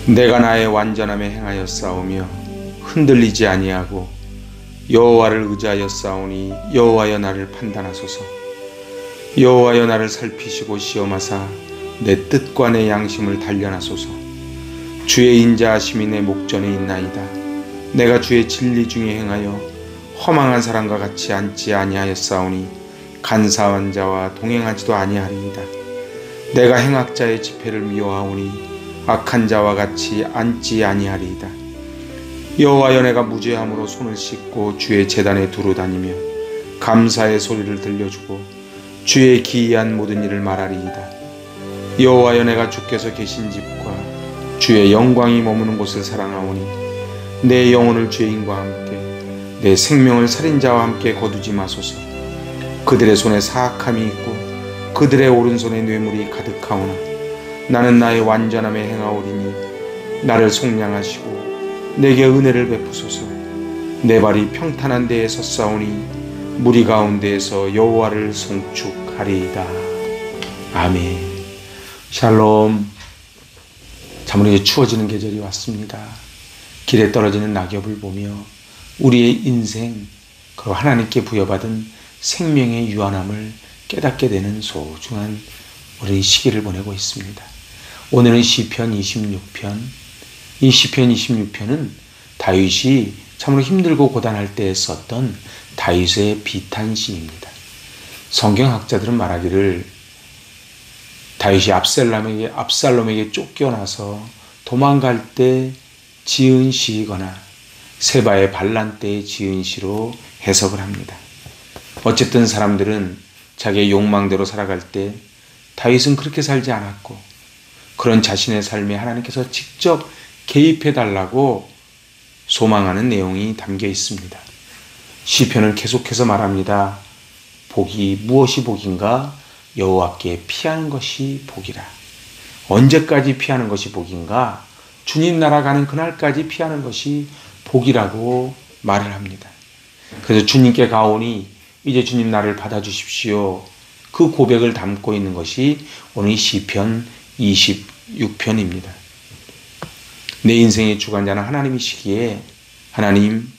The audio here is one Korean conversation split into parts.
내가 나의 완전함에 행하여 싸우며 흔들리지 아니하고 여호와를 의지하여 싸우니 여호와여 나를 판단하소서. 여호와여 나를 살피시고 시험하사 내 뜻과 내 양심을 단련하소서. 주의 인자하심이 내 목전에 있나이다. 내가 주의 진리 중에 행하여 허망한 사람과 같이 앉지 아니하였사오니 간사한 자와 동행하지도 아니하리이다. 내가 행악자의 집회를 미워하오니 악한 자와 같이 앉지 아니하리이다. 여호와여 내가 무죄함으로 손을 씻고 주의 제단에 두루 다니며 감사의 소리를 들려주고 주의 기이한 모든 일을 말하리이다. 여호와여 내가 주께서 계신 집과 주의 영광이 머무는 곳을 사랑하오니 내 영혼을 죄인과 함께 내 생명을 살인자와 함께 거두지 마소서. 그들의 손에 사악함이 있고 그들의 오른손에 뇌물이 가득하오나 나는 나의 완전함에 행하오리니 나를 속량하시고 내게 은혜를 베푸소서. 내 발이 평탄한 데에 섰사오니 무리 가운데에서 여호와를 송축하리이다. 아멘. 샬롬. 참으로 이제 추워지는 계절이 왔습니다. 길에 떨어지는 낙엽을 보며 우리의 인생 그리고 하나님께 부여받은 생명의 유한함을 깨닫게 되는 소중한 우리 시기를 보내고 있습니다. 오늘은 시편 26편. 이 시편 26편은 다윗이 참으로 힘들고 고단할 때 썼던 다윗의 비탄시입니다. 성경학자들은 말하기를 다윗이 압살롬에게 쫓겨나서 도망갈 때 지은 시이거나 세바의 반란 때에 지은 시로 해석을 합니다. 어쨌든 사람들은 자기의 욕망대로 살아갈 때 다윗은 그렇게 살지 않았고 그런 자신의 삶에 하나님께서 직접 개입해달라고 소망하는 내용이 담겨 있습니다. 시편은 계속해서 말합니다. 복이 무엇이 복인가? 여호와께 피하는 것이 복이라. 언제까지 피하는 것이 복인가? 주님 나라 가는 그날까지 피하는 것이 복이라고 말을 합니다. 그래서 주님께 가오니 이제 주님 나를 받아주십시오. 그 고백을 담고 있는 것이 오늘 시편 26편입니다. 내 인생의 주관자는 하나님이시기에 하나님,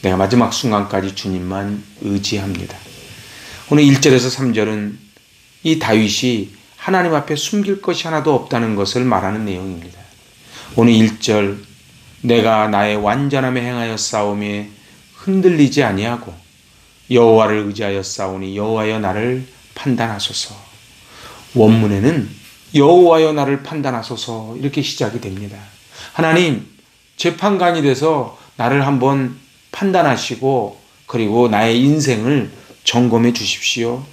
내가 마지막 순간까지 주님만 의지합니다. 오늘 1절에서 3절은 이 다윗이 하나님 앞에 숨길 것이 하나도 없다는 것을 말하는 내용입니다. 오늘 1절, 내가 나의 완전함에 행하여 싸우며 흔들리지 아니하고 여호와를 의지하여 싸우니 여호와여 나를 판단하소서. 원문에는 여호와여 나를 판단하소서 이렇게 시작이 됩니다. 하나님, 재판관이 돼서 나를 한번 판단하시고 그리고 나의 인생을 점검해 주십시오.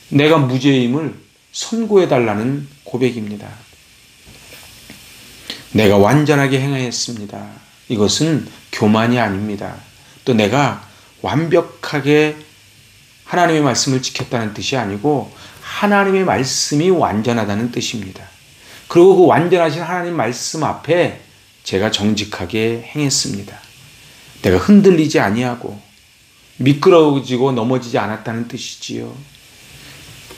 내가 무죄임을 선고해 달라는 고백입니다. 내가 완전하게 행하였습니다. 이것은 교만이 아닙니다. 또 내가 완벽하게 하나님의 말씀을 지켰다는 뜻이 아니고 하나님의 말씀이 완전하다는 뜻입니다. 그리고 그 완전하신 하나님 말씀 앞에 제가 정직하게 행했습니다. 내가 흔들리지 아니하고 미끄러지고 넘어지지 않았다는 뜻이지요.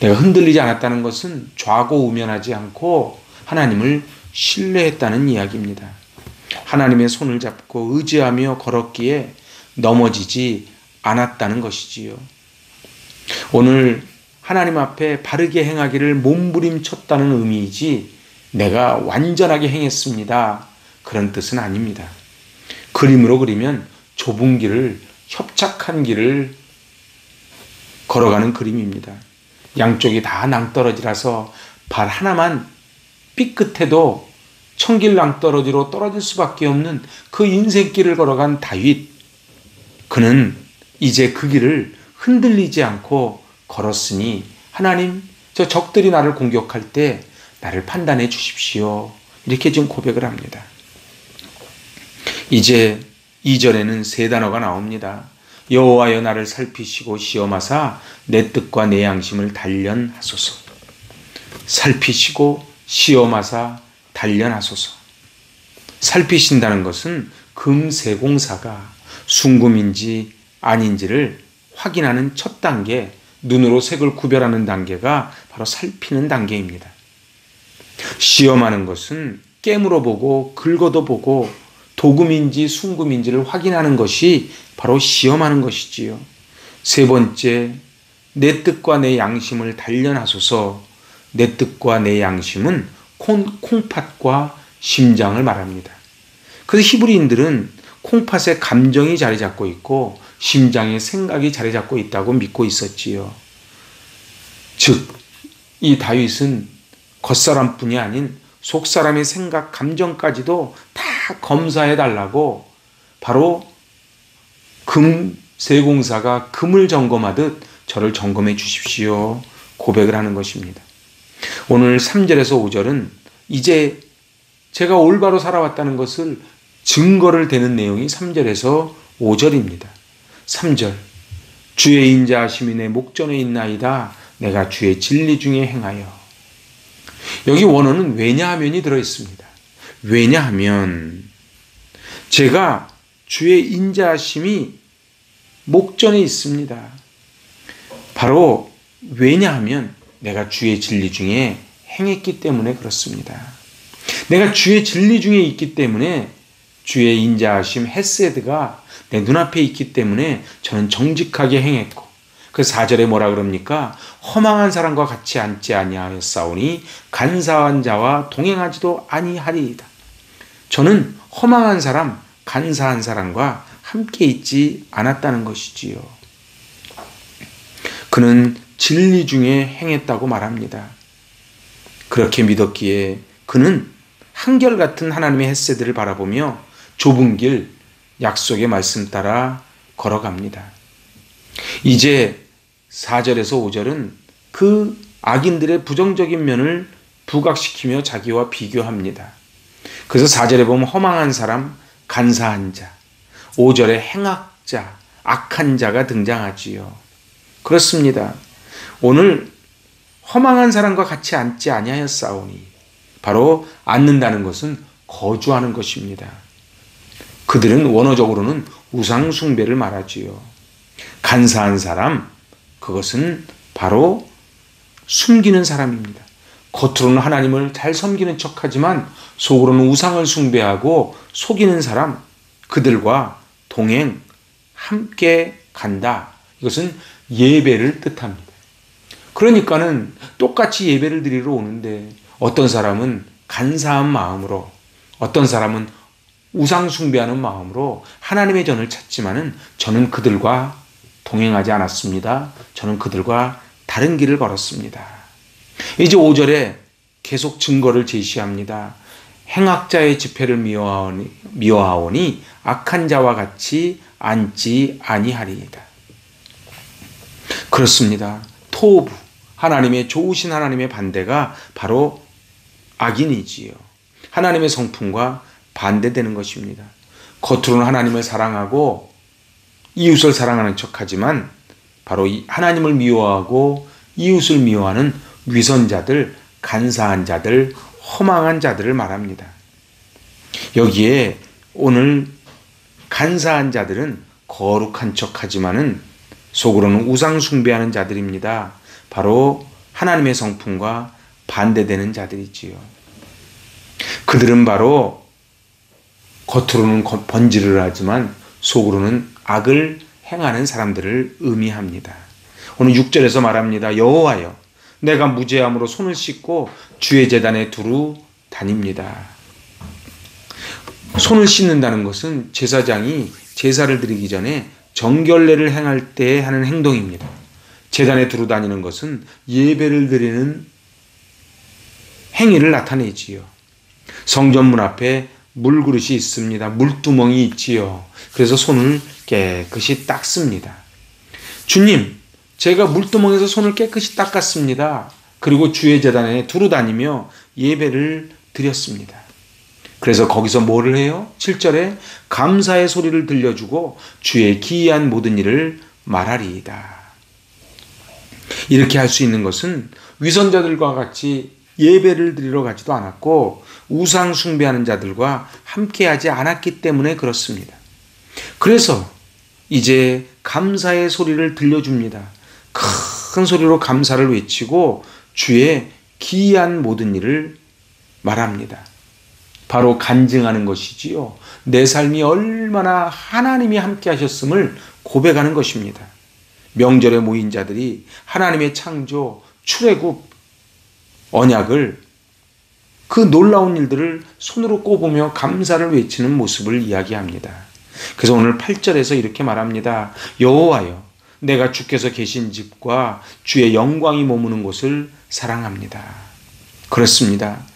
내가 흔들리지 않았다는 것은 좌고우면하지 않고 하나님을 신뢰했다는 이야기입니다. 하나님의 손을 잡고 의지하며 걸었기에 넘어지지 않았다는 것이지요. 오늘 하나님 앞에 바르게 행하기를 몸부림쳤다는 의미이지 내가 완전하게 행했습니다. 그런 뜻은 아닙니다. 그림으로 그리면 좁은 길을, 협착한 길을 걸어가는 그림입니다. 양쪽이 다 낭떠러지라서 발 하나만 삐끗해도 천길 낭떠러지로 떨어질 수밖에 없는 그 인생길을 걸어간 다윗. 그는 이제 그 길을 흔들리지 않고 걸었으니 하나님, 저 적들이 나를 공격할 때 나를 판단해 주십시오. 이렇게 지금 고백을 합니다. 이제 2절에는 세 단어가 나옵니다. 여호와여 나를 살피시고 시험하사 내 뜻과 내 양심을 단련하소서. 살피시고 시험하사 단련하소서. 살피신다는 것은 금세공사가 순금인지 아닌지를 확인하는 첫 단계, 눈으로 색을 구별하는 단계가 바로 살피는 단계입니다. 시험하는 것은 깨물어 보고 긁어도 보고 도금인지 순금인지를 확인하는 것이 바로 시험하는 것이지요. 세 번째, 내 뜻과 내 양심을 단련하소서. 내 뜻과 내 양심은 콩팥과 심장을 말합니다. 그래서 히브리인들은 콩팥에 감정이 자리 잡고 있고 심장에 생각이 자리 잡고 있다고 믿고 있었지요. 즉, 이 다윗은 겉사람뿐이 아닌 속사람의 생각, 감정까지도 다 검사해 달라고 바로 세공사가 금을 점검하듯 저를 점검해 주십시오 고백을 하는 것입니다. 오늘 3절에서 5절은 이제 제가 올바로 살아왔다는 것을 증거를 대는 내용이 3절에서 5절입니다. 3절, 주의 인자하심이 내 목전에 있나이다. 내가 주의 진리 중에 행하여. 여기 원어는 왜냐하면이 들어있습니다. 왜냐하면 제가 주의 인자하심이 목전에 있습니다. 바로 왜냐하면 내가 주의 진리 중에 행했기 때문에 그렇습니다. 내가 주의 진리 중에 있기 때문에 주의 인자하심 헤세드가 내 눈앞에 있기 때문에 저는 정직하게 행했고, 그 4절에 뭐라 그럽니까? 허망한 사람과 같이 앉지 아니하였사오니 간사한 자와 동행하지도 아니하리이다. 저는 허망한 사람, 간사한 사람과 함께 있지 않았다는 것이지요. 그는 진리 중에 행했다고 말합니다. 그렇게 믿었기에 그는 한결같은 하나님의 헤세드를 바라보며 좁은 길, 약속의 말씀 따라 걸어갑니다. 이제 4절에서 5절은 그 악인들의 부정적인 면을 부각시키며 자기와 비교합니다. 그래서 4절에 보면 허망한 사람, 간사한 자, 5절에 행악자, 악한 자가 등장하지요. 그렇습니다. 오늘 허망한 사람과 같이 앉지 아니하였사오니, 바로 앉는다는 것은 거주하는 것입니다. 그들은 원어적으로는 우상 숭배를 말하지요. 간사한 사람, 그것은 바로 숨기는 사람입니다. 겉으로는 하나님을 잘 섬기는 척하지만 속으로는 우상을 숭배하고 속이는 사람, 그들과 동행, 함께 간다. 이것은 예배를 뜻합니다. 그러니까는 똑같이 예배를 드리러 오는데 어떤 사람은 간사한 마음으로, 어떤 사람은 우상 숭배하는 마음으로 하나님의 전을 찾지만은 저는 그들과 동행하지 않았습니다. 저는 그들과 다른 길을 걸었습니다. 이제 5절에 계속 증거를 제시합니다. 행악자의 집회를 미워하오니 악한 자와 같이 앉지 아니하리이다. 그렇습니다. 토부, 하나님의 좋으신 하나님의 반대가 바로 악인이지요. 하나님의 성품과 반대되는 것입니다. 겉으로는 하나님을 사랑하고 이웃을 사랑하는 척하지만 바로 하나님을 미워하고 이웃을 미워하는 위선자들, 간사한 자들, 허망한 자들을 말합니다. 여기에 오늘 간사한 자들은 거룩한 척하지만은 속으로는 우상 숭배하는 자들입니다. 바로 하나님의 성품과 반대되는 자들이지요. 그들은 바로 겉으로는 번지를 하지만 속으로는 악을 행하는 사람들을 의미합니다. 오늘 6절에서 말합니다. 여호와여, 내가 무죄함으로 손을 씻고 주의 제단에 두루 다닙니다. 손을 씻는다는 것은 제사장이 제사를 드리기 전에 정결례를 행할 때 하는 행동입니다. 제단에 두루 다니는 것은 예배를 드리는 행위를 나타내지요. 성전문 앞에 물그릇이 있습니다. 물두멍이 있지요. 그래서 손을 깨끗이 닦습니다. 주님, 제가 물두멍에서 손을 깨끗이 닦았습니다. 그리고 주의 제단에 두루 다니며 예배를 드렸습니다. 그래서 거기서 뭐를 해요? 7절에 감사의 소리를 들려주고 주의 기이한 모든 일을 말하리이다. 이렇게 할 수 있는 것은 위선자들과 같이 예배를 드리러 가지도 않았고 우상 숭배하는 자들과 함께하지 않았기 때문에 그렇습니다. 그래서 이제 감사의 소리를 들려줍니다. 큰 소리로 감사를 외치고 주의 기이한 모든 일을 말합니다. 바로 간증하는 것이지요. 내 삶이 얼마나 하나님이 함께 하셨음을 고백하는 것입니다. 명절에 모인 자들이 하나님의 창조, 출애굽, 언약을 그 놀라운 일들을 손으로 꼽으며 감사를 외치는 모습을 이야기합니다. 그래서 오늘 8절에서 이렇게 말합니다. 여호와여, 내가 주께서 계신 집과 주의 영광이 머무는 곳을 사랑합니다. 그렇습니다.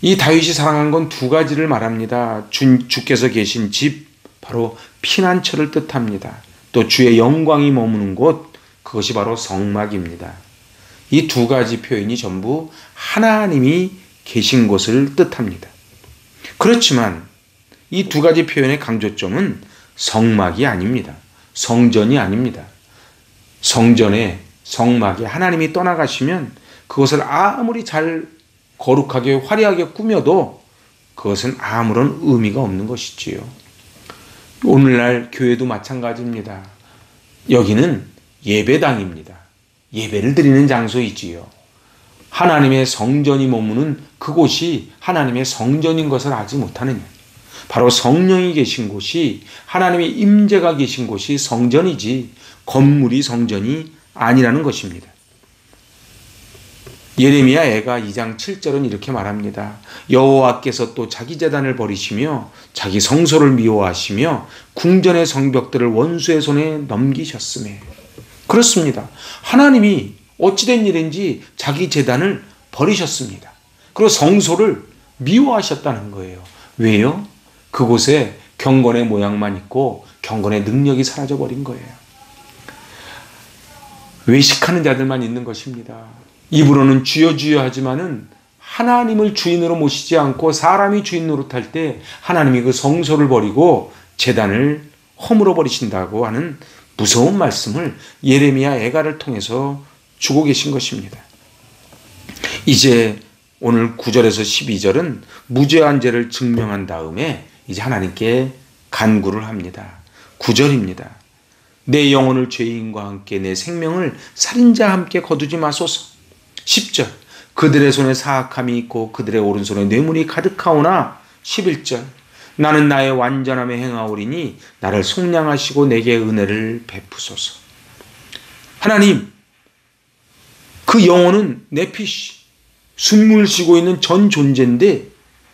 이 다윗이 사랑한 건 두 가지를 말합니다. 주께서 계신 집, 바로 피난처를 뜻합니다. 또 주의 영광이 머무는 곳, 그것이 바로 성막입니다. 이 두 가지 표현이 전부 하나님이 계신 곳을 뜻합니다. 그렇지만 이 두 가지 표현의 강조점은 성막이 아닙니다. 성전이 아닙니다. 성전에 성막에 하나님이 떠나가시면 그것을 아무리 잘 거룩하게 화려하게 꾸며도 그것은 아무런 의미가 없는 것이지요. 오늘날 교회도 마찬가지입니다. 여기는 예배당입니다. 예배를 드리는 장소이지요. 하나님의 성전이 머무는 그곳이 하나님의 성전인 것을 알지 못하느냐. 바로 성령이 계신 곳이, 하나님의 임재가 계신 곳이 성전이지 건물이 성전이 아니라는 것입니다. 예레미야 애가 2장 7절은 이렇게 말합니다. 여호와께서 또 자기 제단을 버리시며 자기 성소를 미워하시며 궁전의 성벽들을 원수의 손에 넘기셨으며. 그렇습니다. 하나님이 어찌된 일인지 자기 제단을 버리셨습니다. 그리고 성소를 미워하셨다는 거예요. 왜요? 그곳에 경건의 모양만 있고 경건의 능력이 사라져버린 거예요. 외식하는 자들만 있는 것입니다. 입으로는 주여 주여 하지만은 하나님을 주인으로 모시지 않고 사람이 주인 노릇할 때 하나님이 그 성소를 버리고 제단을 허물어 버리신다고 하는 무서운 말씀을 예레미야 애가를 통해서 주고 계신 것입니다. 이제 오늘 9절에서 12절은 무죄한 죄를 증명한 다음에 이제 하나님께 간구를 합니다. 9절입니다. 내 영혼을 죄인과 함께 내 생명을 살인자와 함께 거두지 마소서. 10절 그들의 손에 사악함이 있고 그들의 오른손에 뇌물이 가득하오나. 11절 나는 나의 완전함에 행하오리니 나를 속량하시고 내게 은혜를 베푸소서. 하나님, 그 영혼은 네피시, 숨을 쉬고 있는 전 존재인데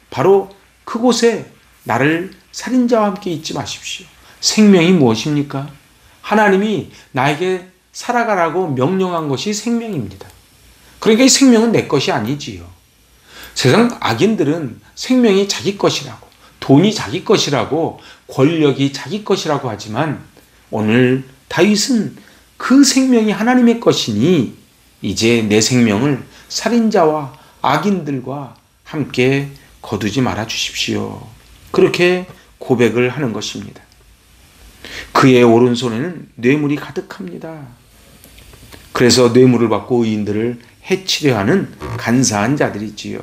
바로 그곳에 나를 살인자와 함께 잊지 마십시오. 생명이 무엇입니까? 하나님이 나에게 살아가라고 명령한 것이 생명입니다. 그러니까 이 생명은 내 것이 아니지요. 세상 악인들은 생명이 자기 것이라고, 돈이 자기 것이라고, 권력이 자기 것이라고 하지만 오늘 다윗은 그 생명이 하나님의 것이니 이제 내 생명을 살인자와 악인들과 함께 거두지 말아 주십시오. 그렇게 고백을 하는 것입니다. 그의 오른손에는 뇌물이 가득합니다. 그래서 뇌물을 받고 의인들을 해치려 하는 간사한 자들이지요.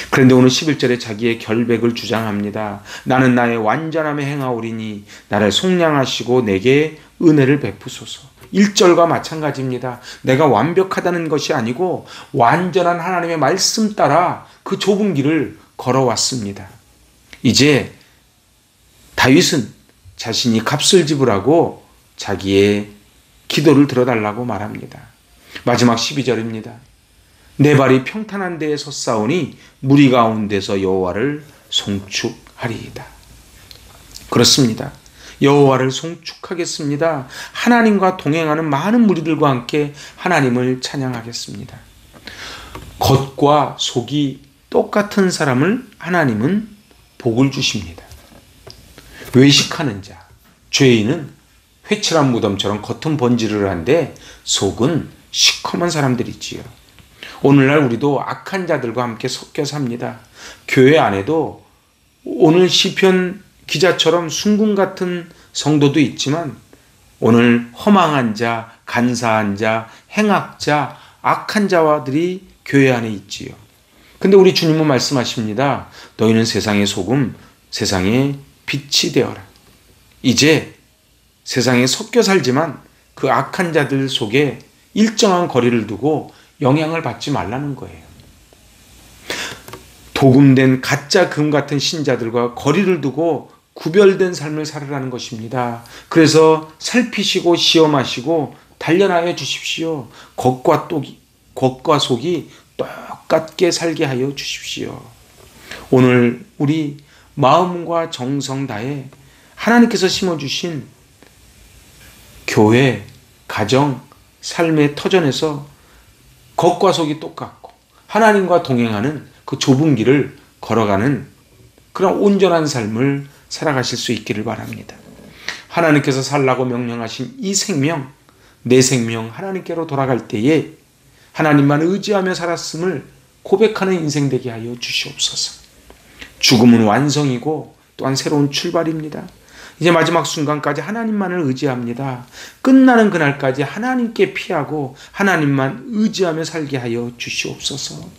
그런데 오늘 11절에 자기의 결백을 주장합니다. 나는 나의 완전함에 행하오리니 나를 속량하시고 내게 은혜를 베푸소서. 1절과 마찬가지입니다. 내가 완벽하다는 것이 아니고 완전한 하나님의 말씀 따라 그 좁은 길을 걸어왔습니다. 이제 다윗은 자신이 값을 지불하고 자기의 기도를 들어달라고 말합니다. 마지막 12절입니다. 내 발이 평탄한 데에 섰사오니 무리 가운데서 여호와를 송축하리이다. 그렇습니다. 여호와를 송축하겠습니다. 하나님과 동행하는 많은 무리들과 함께 하나님을 찬양하겠습니다. 겉과 속이 똑같은 사람을 하나님은 복을 주십니다. 외식하는 자, 죄인은 회칠한 무덤처럼 겉은 번지르르 한데 속은 시커먼 사람들이지요. 오늘날 우리도 악한 자들과 함께 섞여 삽니다. 교회 안에도 오늘 시편 기자처럼 순금 같은 성도도 있지만 오늘 허망한 자, 간사한 자, 행악자, 악한 자와들이 교회 안에 있지요. 근데 우리 주님은 말씀하십니다. 너희는 세상의 소금, 세상의 빛이 되어라. 이제 세상에 섞여 살지만 그 악한 자들 속에 일정한 거리를 두고 영향을 받지 말라는 거예요. 도금된 가짜 금 같은 신자들과 거리를 두고 구별된 삶을 살으라는 것입니다. 그래서 살피시고 시험하시고 단련하여 주십시오. 겉과 속이 똑같게 살게 하여 주십시오. 오늘 우리 마음과 정성 다해 하나님께서 심어주신 교회, 가정, 삶의 터전에서 겉과 속이 똑같고 하나님과 동행하는 그 좁은 길을 걸어가는 그런 온전한 삶을 살아가실 수 있기를 바랍니다. 하나님께서 살라고 명령하신 이 생명, 내 생명 하나님께로 돌아갈 때에 하나님만 의지하며 살았음을 고백하는 인생 되게 하여 주시옵소서. 죽음은 완성이고 또한 새로운 출발입니다. 이제 마지막 순간까지 하나님만을 의지합니다. 끝나는 그날까지 하나님께 피하고 하나님만 의지하며 살게 하여 주시옵소서.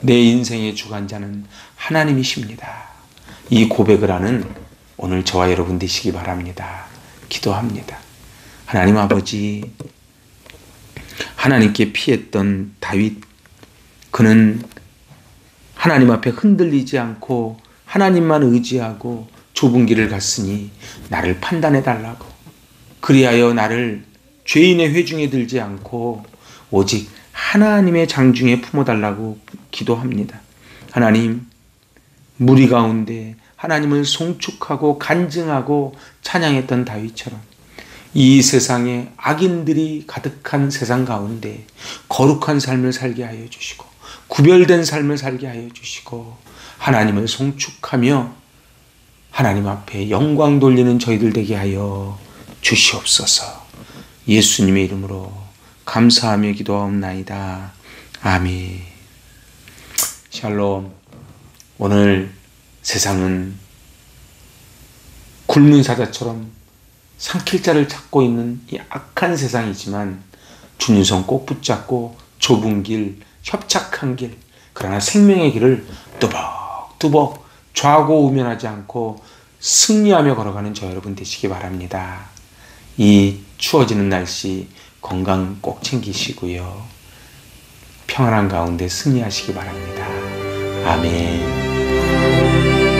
내 인생의 주관자는 하나님이십니다. 이 고백을 하는 오늘 저와 여러분 되시기 바랍니다. 기도합니다. 하나님 아버지, 하나님께 피했던 다윗, 그는 하나님 앞에 흔들리지 않고 하나님만 의지하고 좁은 길을 갔으니 나를 판단해 달라고, 그리하여 나를 죄인의 회중에 들지 않고 오직 하나님의 장중에 품어달라고 기도합니다. 하나님, 무리 가운데 하나님을 송축하고 간증하고 찬양했던 다윗처럼 이 세상에 악인들이 가득한 세상 가운데 거룩한 삶을 살게 하여 주시고 구별된 삶을 살게 하여 주시고 하나님을 송축하며 하나님 앞에 영광 돌리는 저희들 되게 하여 주시옵소서. 예수님의 이름으로 감사하며 기도하옵나이다. 아멘. 샬롬. 오늘 세상은 굶은 사자처럼 삼킬 자를 찾고 있는 이 악한 세상이지만 주님 손 꼭 붙잡고 좁은 길, 협착한 길, 그러나 생명의 길을 뚜벅뚜벅 좌고우면하지 않고 승리하며 걸어가는 저 여러분 되시기 바랍니다. 이 추워지는 날씨 건강 꼭 챙기시고요. 평안한 가운데 승리하시기 바랍니다. 아멘.